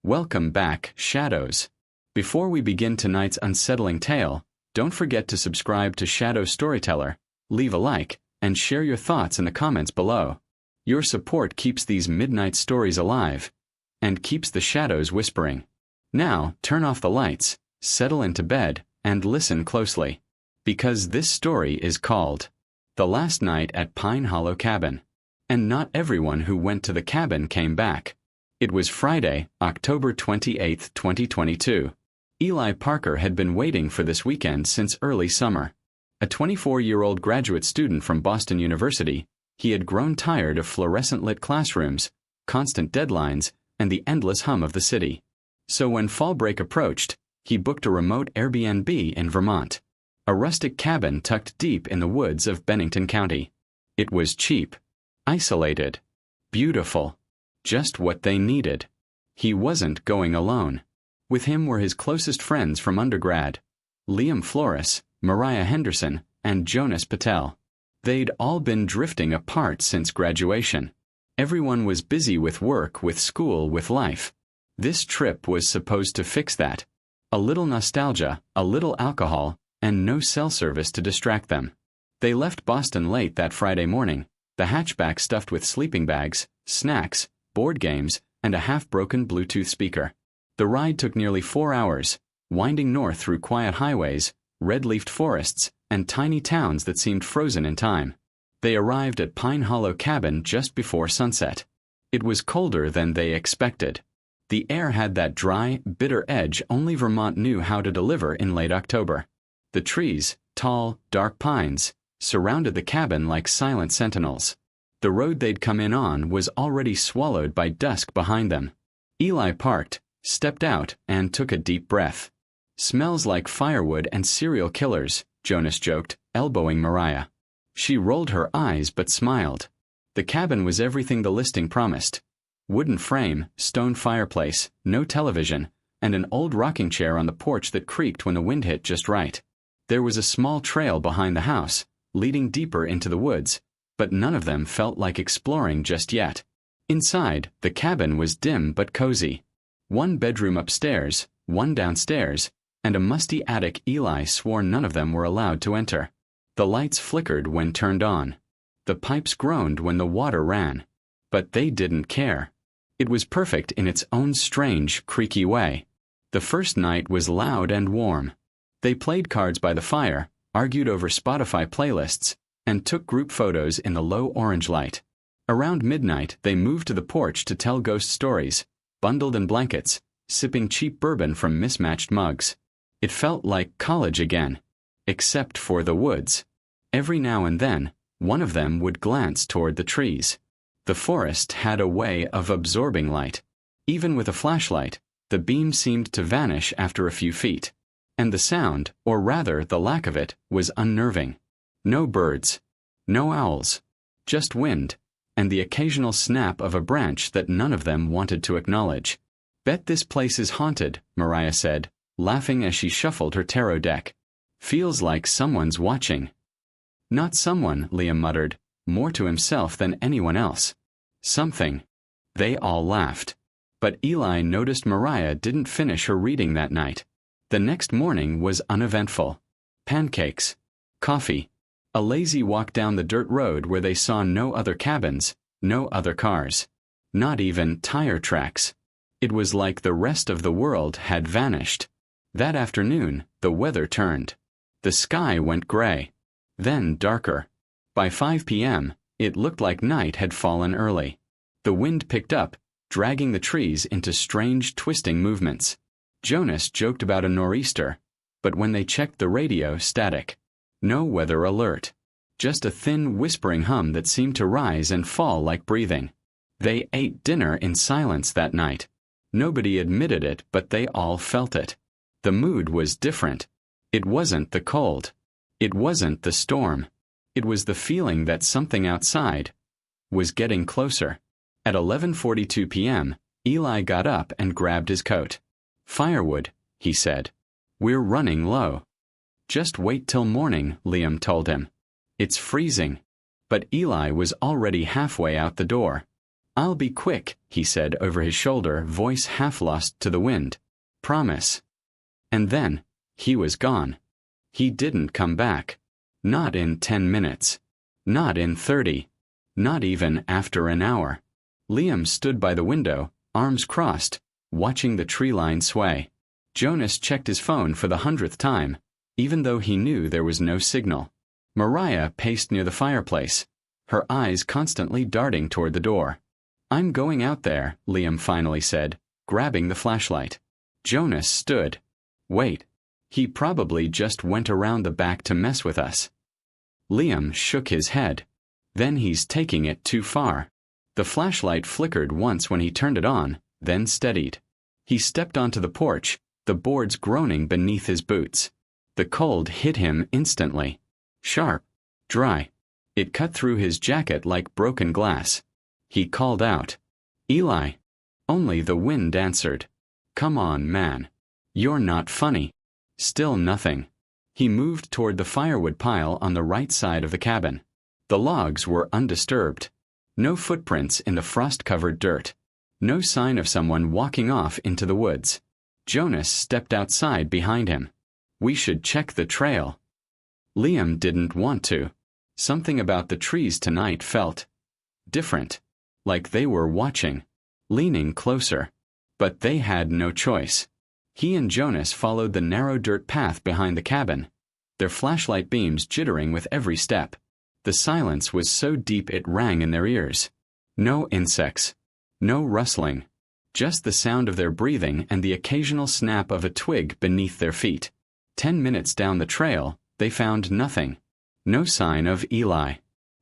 Welcome back, Shadows. Before we begin tonight's unsettling tale, don't forget to subscribe to Shadow Storyteller, leave a like, and share your thoughts in the comments below. Your support keeps these midnight stories alive and keeps the shadows whispering. Now, turn off the lights, settle into bed, and listen closely. Because this story is called The Last Night at Pine Hollow Cabin. And not everyone who went to the cabin came back. It was Friday, October 28, 2022. Eli Parker had been waiting for this weekend since early summer. A 24-year-old graduate student from Boston University, he had grown tired of fluorescent-lit classrooms, constant deadlines, and the endless hum of the city. So when fall break approached, he booked a remote Airbnb in Vermont, a rustic cabin tucked deep in the woods of Bennington County. It was cheap, isolated, beautiful, just what they needed. He wasn't going alone. With him were his closest friends from undergrad, Liam Flores, Mariah Henderson, and Jonas Patel. They'd all been drifting apart since graduation. Everyone was busy with work, with school, with life. This trip was supposed to fix that. A little nostalgia, a little alcohol, and no cell service to distract them. They left Boston late that Friday morning, the hatchback stuffed with sleeping bags, snacks, board games, and a half-broken Bluetooth speaker. The ride took nearly 4 hours, winding north through quiet highways, red-leafed forests, and tiny towns that seemed frozen in time. They arrived at Pine Hollow Cabin just before sunset. It was colder than they expected. The air had that dry, bitter edge only Vermont knew how to deliver in late October. The trees, tall, dark pines, surrounded the cabin like silent sentinels. The road they'd come in on was already swallowed by dusk behind them. Eli parked, stepped out, and took a deep breath. "Smells like firewood and serial killers," Jonas joked, elbowing Mariah. She rolled her eyes but smiled. The cabin was everything the listing promised. Wooden frame, stone fireplace, no television, and an old rocking chair on the porch that creaked when the wind hit just right. There was a small trail behind the house, leading deeper into the woods, but none of them felt like exploring just yet. Inside, the cabin was dim but cozy. One bedroom upstairs, one downstairs, and a musty attic Eli swore none of them were allowed to enter. The lights flickered when turned on. The pipes groaned when the water ran. But they didn't care. It was perfect in its own strange, creaky way. The first night was loud and warm. They played cards by the fire, argued over Spotify playlists, and took group photos in the low orange light. Around midnight, they moved to the porch to tell ghost stories, bundled in blankets, sipping cheap bourbon from mismatched mugs. It felt like college again, except for the woods. Every now and then, one of them would glance toward the trees. The forest had a way of absorbing light. Even with a flashlight, the beam seemed to vanish after a few feet. And the sound, or rather the lack of it, was unnerving. No birds, no owls, just wind, and the occasional snap of a branch that none of them wanted to acknowledge. "Bet this place is haunted," Mariah said, laughing as she shuffled her tarot deck. "Feels like someone's watching." "Not someone," Liam muttered, more to himself than anyone else. "Something." They all laughed. But Eli noticed Mariah didn't finish her reading that night. The next morning was uneventful. Pancakes, coffee, a lazy walk down the dirt road where they saw no other cabins, no other cars, not even tire tracks. It was like the rest of the world had vanished. That afternoon, the weather turned. The sky went gray, then darker. By 5 p.m., it looked like night had fallen early. The wind picked up, dragging the trees into strange, twisting movements. Jonas joked about a nor'easter, but when they checked the radio, static. No weather alert. Just a thin, whispering hum that seemed to rise and fall like breathing. They ate dinner in silence that night. Nobody admitted it, but they all felt it. The mood was different. It wasn't the cold. It wasn't the storm. It was the feeling that something outside was getting closer. At 11:42 p.m., Eli got up and grabbed his coat. "Firewood," he said. "We're running low." "Just wait till morning," Liam told him. "It's freezing." But Eli was already halfway out the door. "I'll be quick," he said over his shoulder, voice half lost to the wind. "Promise." And then, he was gone. He didn't come back. Not in 10 minutes. Not in 30. Not even after an hour. Liam stood by the window, arms crossed, watching the tree line sway. Jonas checked his phone for the 100th time, even though he knew there was no signal. Mariah paced near the fireplace, her eyes constantly darting toward the door. "I'm going out there," Liam finally said, grabbing the flashlight. Jonas stood. "Wait. He probably just went around the back to mess with us." Liam shook his head. "Then he's taking it too far." The flashlight flickered once when he turned it on, then steadied. He stepped onto the porch, the boards groaning beneath his boots. The cold hit him instantly. Sharp. Dry. It cut through his jacket like broken glass. He called out, "Eli." Only the wind answered. "Come on, man. You're not funny." Still nothing. He moved toward the firewood pile on the right side of the cabin. The logs were undisturbed. No footprints in the frost-covered dirt. No sign of someone walking off into the woods. Jonas stepped outside behind him. "We should check the trail." Liam didn't want to. Something about the trees tonight felt different. Like they were watching. Leaning closer. But they had no choice. He and Jonas followed the narrow dirt path behind the cabin, their flashlight beams jittering with every step. The silence was so deep it rang in their ears. No insects. No rustling. Just the sound of their breathing and the occasional snap of a twig beneath their feet. 10 minutes down the trail, they found nothing. No sign of Eli.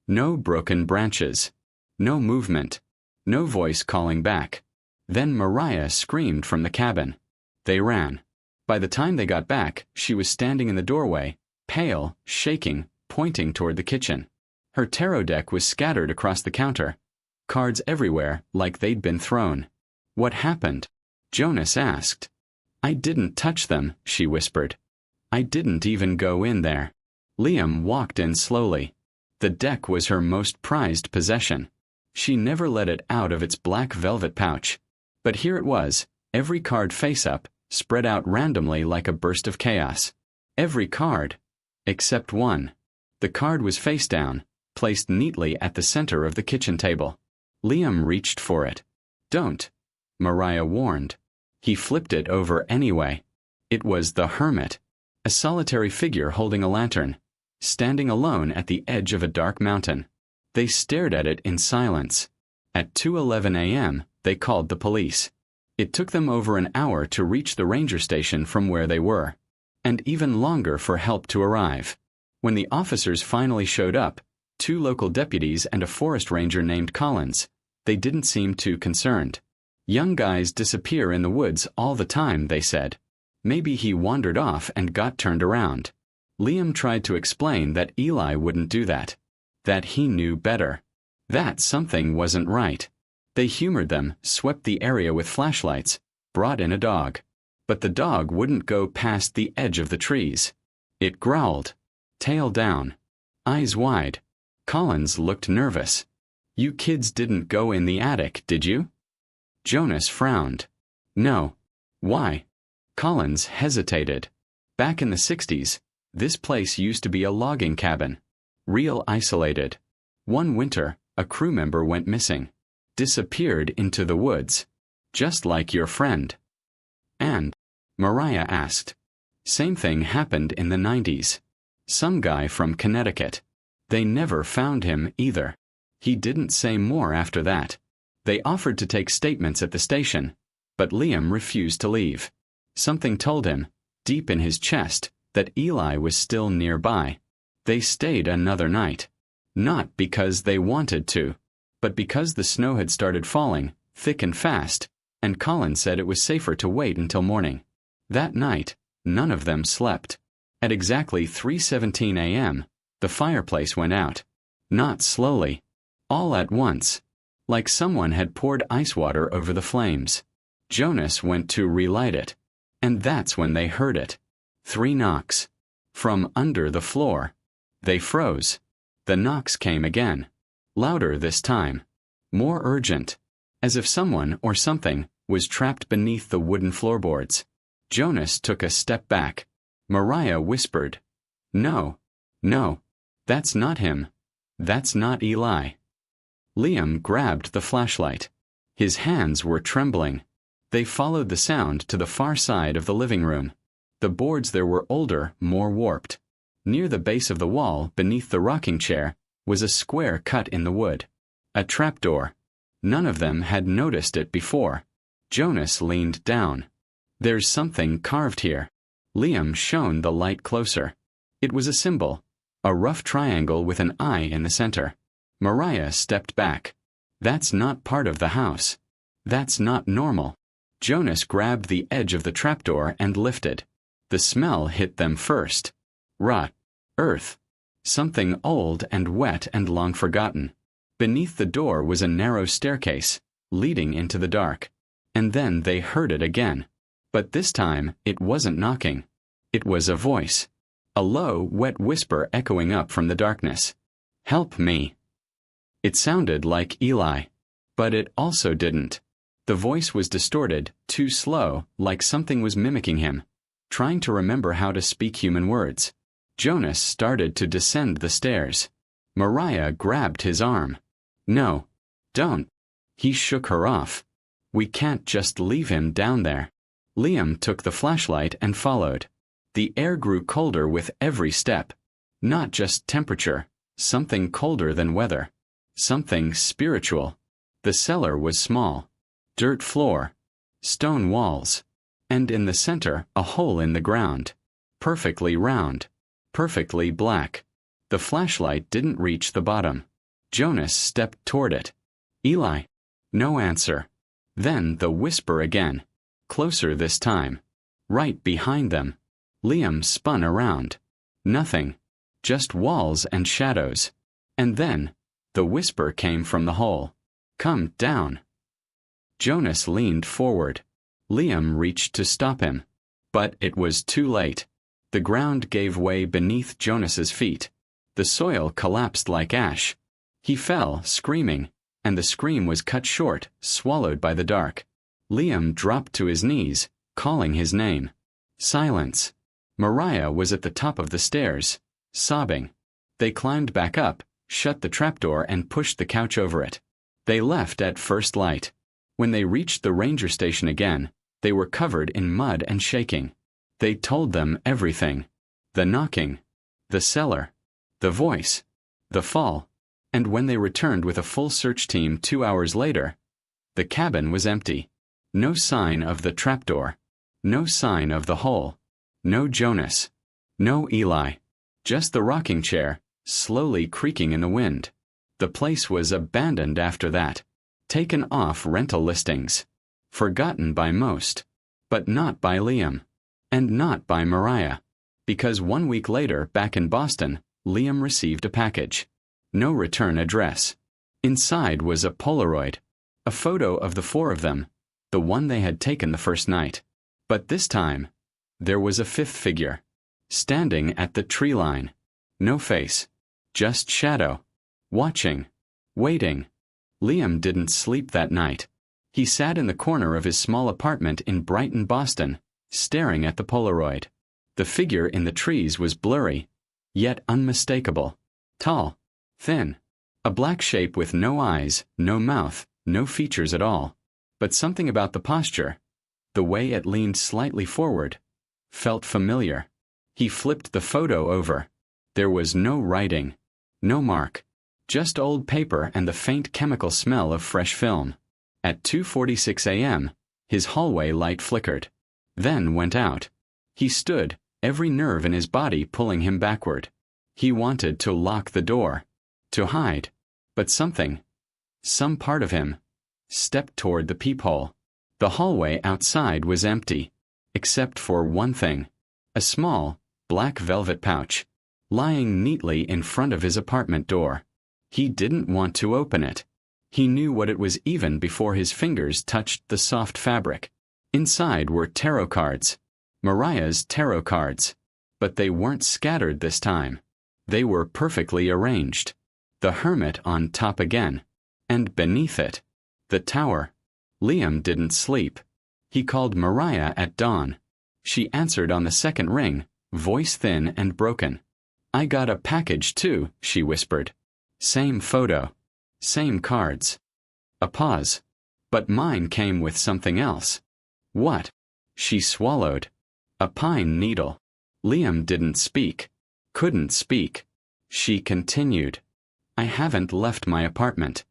No broken branches. No movement. No voice calling back. Then Mariah screamed from the cabin. They ran. By the time they got back, she was standing in the doorway, pale, shaking, pointing toward the kitchen. Her tarot deck was scattered across the counter. Cards everywhere, like they'd been thrown. "What happened?" Jonas asked. "I didn't touch them," she whispered. "I didn't even go in there." Liam walked in slowly. The deck was her most prized possession. She never let it out of its black velvet pouch. But here it was, every card face up, spread out randomly like a burst of chaos. Every card. Except one. The card was face down, placed neatly at the center of the kitchen table. Liam reached for it. "Don't," Mariah warned. He flipped it over anyway. It was the Hermit. A solitary figure holding a lantern, standing alone at the edge of a dark mountain. They stared at it in silence. At 2:11 a.m., they called the police. It took them over an hour to reach the ranger station from where they were, and even longer for help to arrive. When the officers finally showed up, 2 local deputies and a forest ranger named Collins, they didn't seem too concerned. "Young guys disappear in the woods all the time," they said. Maybe he wandered off and got turned around. Liam tried to explain that Eli wouldn't do that. That he knew better. That something wasn't right. They humored them, swept the area with flashlights, brought in a dog. But the dog wouldn't go past the edge of the trees. It growled. Tail down. Eyes wide. Collins looked nervous. "You kids didn't go in the attic, did you?" Jonas frowned. "No." "Why?" Collins hesitated. "Back in the 60s, this place used to be a logging cabin. Real isolated. One winter, a crew member went missing. Disappeared into the woods. Just like your friend." "And?" Mariah asked. "Same thing happened in the 90s. Some guy from Connecticut. They never found him either." He didn't say more after that. They offered to take statements at the station, but Liam refused to leave. Something told him, deep in his chest, that Eli was still nearby. They stayed another night. Not because they wanted to, but because the snow had started falling, thick and fast, and Colin said it was safer to wait until morning. That night, none of them slept. At exactly 3:17 a.m., the fireplace went out. Not slowly. All at once. Like someone had poured ice water over the flames. Jonas went to relight it. And that's when they heard it. 3 knocks. From under the floor. They froze. The knocks came again. Louder this time. More urgent. as if someone or something was trapped beneath the wooden floorboards. Jonas took a step back. Mariah whispered, "No, no, that's not him. That's not Eli." Liam grabbed the flashlight. His hands were trembling. They followed the sound to the far side of the living room. The boards there were older, more warped. Near the base of the wall, beneath the rocking chair, was a square cut in the wood. A trapdoor. None of them had noticed it before. Jonas leaned down. "There's something carved here." Liam shone the light closer. It was a symbol, a rough triangle with an eye in the center. Mariah stepped back. "That's not part of the house. That's not normal." Jonas grabbed the edge of the trapdoor and lifted. The smell hit them first. Rot. Earth. Something old and wet and long forgotten. Beneath the door was a narrow staircase, leading into the dark. And then they heard it again. But this time, it wasn't knocking. It was a voice. A low, wet whisper echoing up from the darkness. "Help me." It sounded like Eli. But it also didn't. The voice was distorted, too slow, like something was mimicking him, trying to remember how to speak human words. Jonas started to descend the stairs. Mariah grabbed his arm. "No. Don't." He shook her off. "We can't just leave him down there." Liam took the flashlight and followed. The air grew colder with every step. Not just temperature, something colder than weather. Something spiritual. The cellar was small. Dirt floor. Stone walls. And in the center, a hole in the ground. Perfectly round. Perfectly black. The flashlight didn't reach the bottom. Jonas stepped toward it. "Eli." No answer. Then the whisper again. Closer this time. Right behind them. Liam spun around. Nothing. Just walls and shadows. And then, the whisper came from the hole. "Come down." Jonas leaned forward. Liam reached to stop him. But it was too late. The ground gave way beneath Jonas's feet. The soil collapsed like ash. He fell, screaming, and the scream was cut short, swallowed by the dark. Liam dropped to his knees, calling his name. Silence. Mariah was at the top of the stairs, sobbing. They climbed back up, shut the trapdoor and pushed the couch over it. They left at first light. When they reached the ranger station again, they were covered in mud and shaking. They told them everything. The knocking. The cellar. The voice. The fall. And when they returned with a full search team 2 hours later, the cabin was empty. No sign of the trapdoor. No sign of the hole. No Jonas. No Eli. Just the rocking chair, slowly creaking in the wind. The place was abandoned after that. Taken off rental listings. Forgotten by most. But not by Liam. And not by Mariah. Because 1 week later, back in Boston, Liam received a package. No return address. Inside was a Polaroid. A photo of the 4 of them. The one they had taken the first night. But this time, there was a 5th figure. Standing at the tree line. No face. Just shadow. Watching. Waiting. Liam didn't sleep that night. He sat in the corner of his small apartment in Brighton, Boston, staring at the Polaroid. The figure in the trees was blurry, yet unmistakable. Tall. Thin. A black shape with no eyes, no mouth, no features at all. But something about the posture, the way it leaned slightly forward, felt familiar. He flipped the photo over. There was no writing. No mark. Just old paper and the faint chemical smell of fresh film. At 2:46 a.m., his hallway light flickered. Then went out. He stood, every nerve in his body pulling him backward. He wanted to lock the door. To hide. But something, some part of him, stepped toward the peephole. The hallway outside was empty, except for one thing. A small, black velvet pouch, lying neatly in front of his apartment door. He didn't want to open it. He knew what it was even before his fingers touched the soft fabric. Inside were tarot cards. Mariah's tarot cards. But they weren't scattered this time. They were perfectly arranged. The hermit on top again. And beneath it, The tower. Liam didn't sleep. He called Mariah at dawn. She answered on the second ring, voice thin and broken. "I got a package too," she whispered. "Same photo. Same cards." A pause. "But mine came with something else." "What?" She swallowed. "A pine needle." Liam didn't speak. Couldn't speak. She continued. "I haven't left my apartment.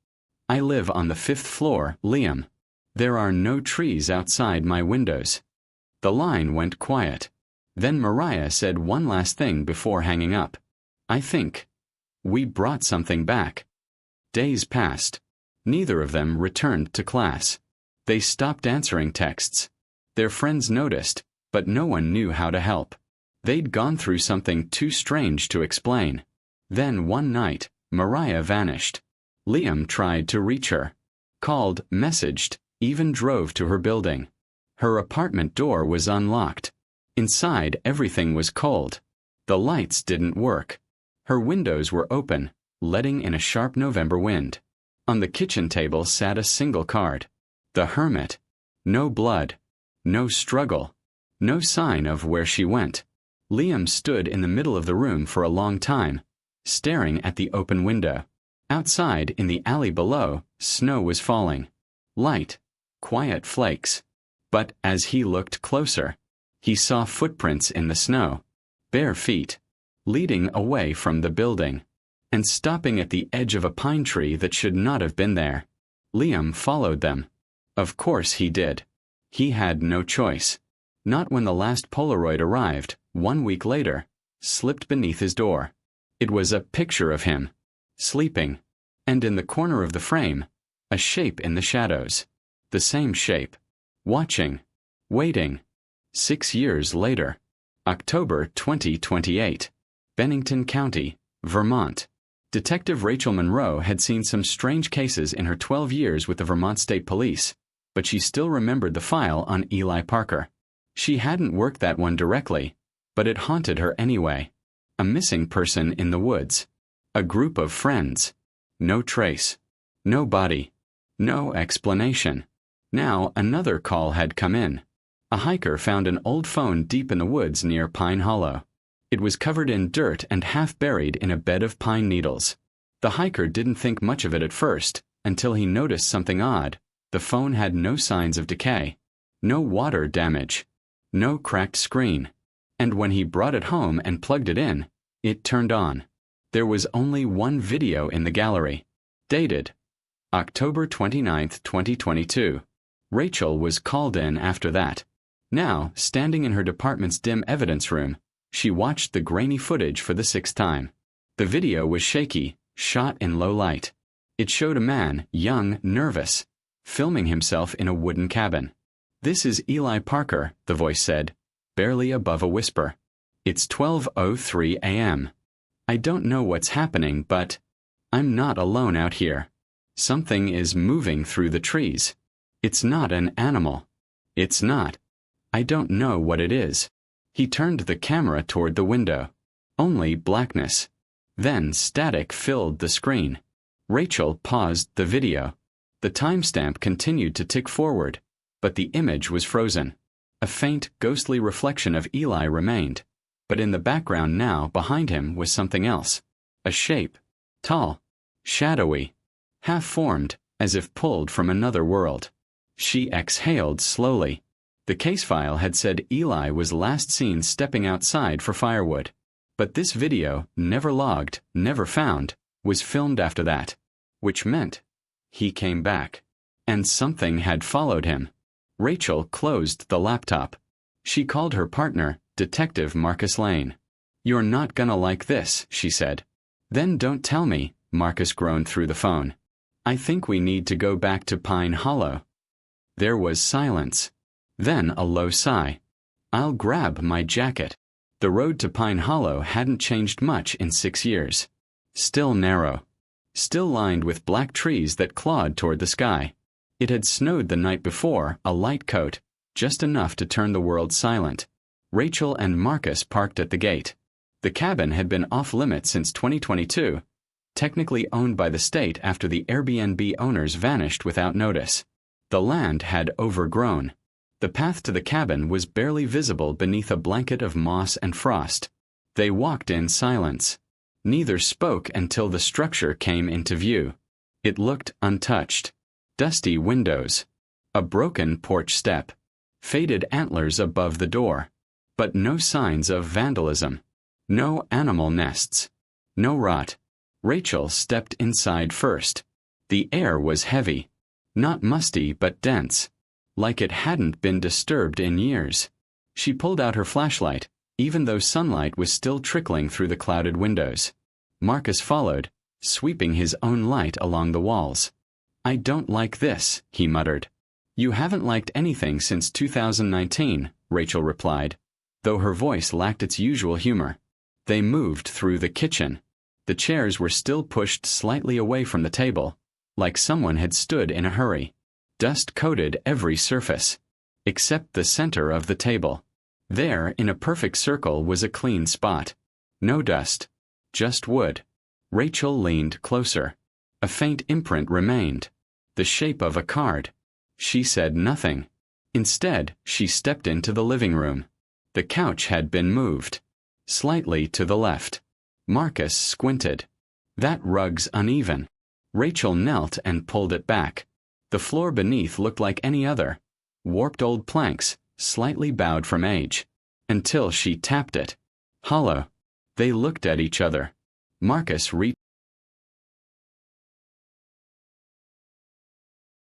I live on the 5th floor, Liam. There are no trees outside my windows." The line went quiet. Then Mariah said one last thing before hanging up. "I think we brought something back." Days passed. Neither of them returned to class. They stopped answering texts. Their friends noticed, but no one knew how to help. They'd gone through something too strange to explain. Then one night, Mariah vanished. Liam tried to reach her. Called, messaged, even drove to her building. Her apartment door was unlocked. Inside, everything was cold. The lights didn't work. Her windows were open, letting in a sharp November wind. On the kitchen table sat a single card. The Hermit. No blood. No struggle. No sign of where she went. Liam stood in the middle of the room for a long time, staring at the open window. Outside, in the alley below, snow was falling. Light, quiet flakes. But as he looked closer, he saw footprints in the snow, bare feet, leading away from the building, and stopping at the edge of a pine tree that should not have been there. Liam followed them. Of course he did. He had no choice. Not when the last Polaroid arrived, 1 week later, slipped beneath his door. It was a picture of him, sleeping, and in the corner of the frame, a shape in the shadows. The same shape. Watching. Waiting. 6 years later. October 2028. Bennington County, Vermont. Detective Rachel Monroe had seen some strange cases in her 12 years with the Vermont State Police, but she still remembered the file on Eli Parker. She hadn't worked that one directly, but it haunted her anyway. A missing person in the woods. A group of friends. No trace. No body. No explanation. Now another call had come in. A hiker found an old phone deep in the woods near Pine Hollow. It was covered in dirt and half buried in a bed of pine needles. The hiker didn't think much of it at first, until he noticed something odd. The phone had no signs of decay. No water damage. No cracked screen. And when he brought it home and plugged it in, it turned on. There was only one video in the gallery. Dated October 29, 2022. Rachel was called in after that. Now, standing in her department's dim evidence room, she watched the grainy footage for the 6th time. The video was shaky, shot in low light. It showed a man, young, nervous, filming himself in a wooden cabin. "This is Eli Parker," the voice said, barely above a whisper. "It's 12:03 a.m. I don't know what's happening, but I'm not alone out here. Something is moving through the trees. It's not an animal. It's not. I don't know what it is." He turned the camera toward the window. Only blackness. Then static filled the screen. Rachel paused the video. The timestamp continued to tick forward, but the image was frozen. A faint, ghostly reflection of Eli remained, but in the background now, behind him, was something else. A shape. Tall. Shadowy. Half-formed, as if pulled from another world. She exhaled slowly. The case file had said Eli was last seen stepping outside for firewood. But this video, never logged, never found, was filmed after that. Which meant he came back. And something had followed him. Rachel closed the laptop. She called her partner, Detective Marcus Lane. "You're not gonna like this," she said. "Then don't tell me," Marcus groaned through the phone. "I think we need to go back to Pine Hollow." There was silence. Then a low sigh. "I'll grab my jacket." The road to Pine Hollow hadn't changed much in 6 years. Still narrow. Still lined with black trees that clawed toward the sky. It had snowed the night before, a light coat, just enough to turn the world silent. Rachel and Marcus parked at the gate. The cabin had been off-limits since 2022, technically owned by the state after the Airbnb owners vanished without notice. The land had overgrown. The path to the cabin was barely visible beneath a blanket of moss and frost. They walked in silence. Neither spoke until the structure came into view. It looked untouched. Dusty windows. A broken porch step. Faded antlers above the door. But no signs of vandalism. No animal nests. No rot. Rachel stepped inside first. The air was heavy. Not musty but dense. Like it hadn't been disturbed in years. She pulled out her flashlight, even though sunlight was still trickling through the clouded windows. Marcus followed, sweeping his own light along the walls. "I don't like this," he muttered. "You haven't liked anything since 2019, Rachel replied, though her voice lacked its usual humor. They moved through the kitchen. The chairs were still pushed slightly away from the table, like someone had stood in a hurry. Dust coated every surface, except the center of the table. There, in a perfect circle, was a clean spot. No dust. Just wood. Rachel leaned closer. A faint imprint remained. The shape of a card. She said nothing. Instead, she stepped into the living room. The couch had been moved. Slightly to the left. Marcus squinted. "That rug's uneven." Rachel knelt and pulled it back. The floor beneath looked like any other. Warped old planks, slightly bowed from age. Until she tapped it. Hollow. They looked at each other. Marcus reached